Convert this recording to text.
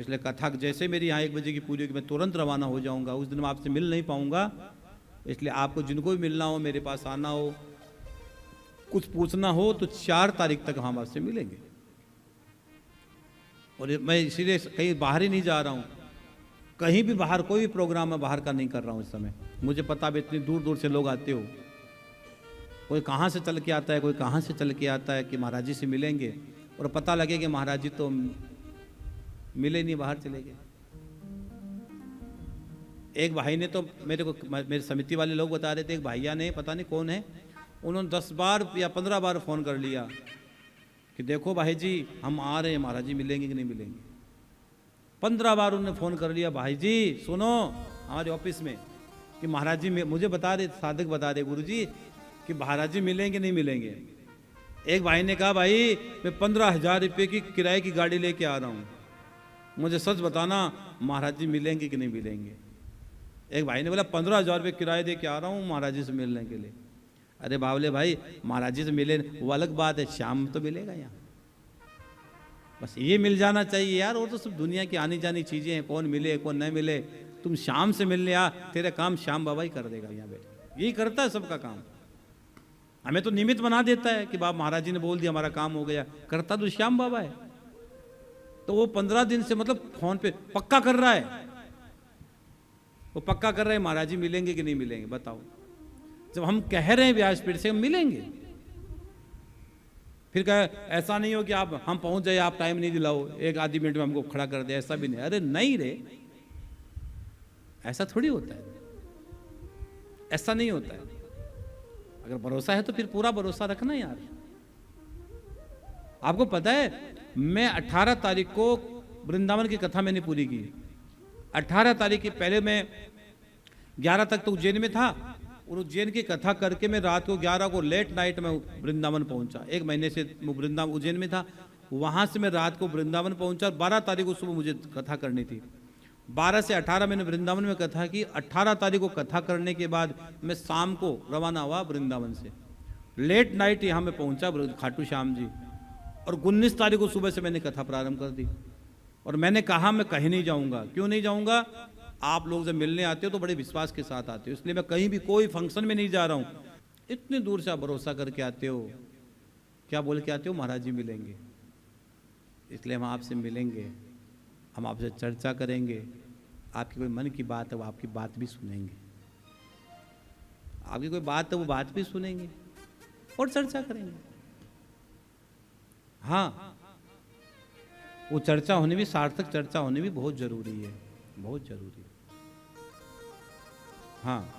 इसलिए कथा जैसे मेरी यहाँ 1 बजे की पूरी होगी मैं तुरंत रवाना हो जाऊँगा। उस दिन मैं आपसे मिल नहीं पाऊँगा, इसलिए आपको जिनको भी मिलना हो मेरे पास आना हो, कुछ पूछना हो तो 4 तारीख तक हम आपसे मिलेंगे। और मैं इसीलिए कहीं बाहर ही नहीं जा रहा हूँ, कहीं भी बाहर कोई भी प्रोग्राम मैं बाहर का नहीं कर रहा हूँ इस समय। मुझे पता है इतनी दूर दूर से लोग आते हो, कोई कहाँ से चल के आता है, कोई कहाँ से चल के आता है कि महाराज जी से मिलेंगे, और पता लगे कि महाराज जी तो मिले नहीं, बाहर चले गए। एक भाई ने तो मेरे समिति वाले लोग बता रहे थे, एक भैया ने, पता नहीं कौन है, उन्होंने 10 बार या 15 बार फ़ोन कर लिया कि देखो भाई जी हम आ रहे हैं, महाराज जी मिलेंगे कि नहीं मिलेंगे। 15 बार उन्होंने फ़ोन कर लिया, भाई जी सुनो हमारे ऑफिस में कि महाराज जी मुझे बता रहे, साधक बता रहे गुरु जी कि महाराज जी मिलेंगे नहीं मिलेंगे। एक भाई ने कहा भाई मैं 15,000 रुपये की किराए की गाड़ी लेके आ रहा हूँ, मुझे सच बताना महाराज जी मिलेंगे कि नहीं मिलेंगे। एक भाई ने बोला 15,000 रुपये किराए दे के आ रहा हूँ महाराज जी से मिलने के लिए। अरे बावले भाई महाराज जी से मिले वो अलग बात है, शाम तो मिलेगा यहाँ, बस ये मिल जाना चाहिए यार। और तो सब दुनिया की आनी जानी चीज़ें हैं, कौन मिले कौन नहीं मिले, तुम शाम से मिलने आ, तेरा काम श्याम बाबा ही कर देगा यहाँ बैठ, यही करता है सबका काम। हमें तो निमित्त बना देता है कि बाबा महाराज जी ने बोल दिया हमारा काम हो गया, करता तो श्याम बाबा है। तो वो 15 दिन से मतलब फोन पे पक्का कर रहा है, वो पक्का कर रहे हैं महाराज जी मिलेंगे कि नहीं मिलेंगे। बताओ, जब हम कह रहे हैं व्यासपीठ से हम मिलेंगे, फिर कहे ऐसा नहीं हो कि आप हम पहुंच जाए आप टाइम नहीं दिलाओ, एक आधी मिनट में हमको खड़ा कर दे, ऐसा भी नहीं। अरे नहीं रे, ऐसा थोड़ी होता है, ऐसा नहीं होता है। अगर भरोसा है तो फिर पूरा भरोसा रखना यार। आपको पता है मैं 18 तारीख को वृंदावन की कथा मैंने पूरी की। 18 तारीख के पहले मैं 11 तक तो उज्जैन में था, और उज्जैन की कथा करके मैं रात को 11 को लेट नाइट में वृंदावन पहुंचा। 1 महीने से वृंदावन उज्जैन में था, वहां से मैं रात को वृंदावन पहुंचा। 12 तारीख को सुबह मुझे कथा करनी थी। 12 से 18 मैंने वृंदावन में कथा की। 18 तारीख को कथा करने के बाद मैं शाम को रवाना हुआ वृंदावन से, लेट नाइट यहाँ मैं पहुंचा खाटू श्याम जी। और 19 तारीख को सुबह से मैंने कथा प्रारंभ कर दी। और मैंने कहा मैं कहीं नहीं जाऊंगा। क्यों नहीं जाऊंगा? आप लोग जब मिलने आते हो तो बड़े विश्वास के साथ आते हो, इसलिए मैं कहीं भी कोई फंक्शन में नहीं जा रहा हूँ। इतनी दूर से आप भरोसा करके आते हो, क्या बोल के आते हो? महाराज जी मिलेंगे, इसलिए हम आपसे मिलेंगे, हम आपसे चर्चा करेंगे। आपकी कोई मन की बात है वो आपकी बात भी सुनेंगे, आपकी कोई बात है वो बात भी सुनेंगे और चर्चा करेंगे। हाँ, वो चर्चा होनी भी, सार्थक चर्चा होनी भी बहुत जरूरी है, बहुत जरूरी है। हाँ।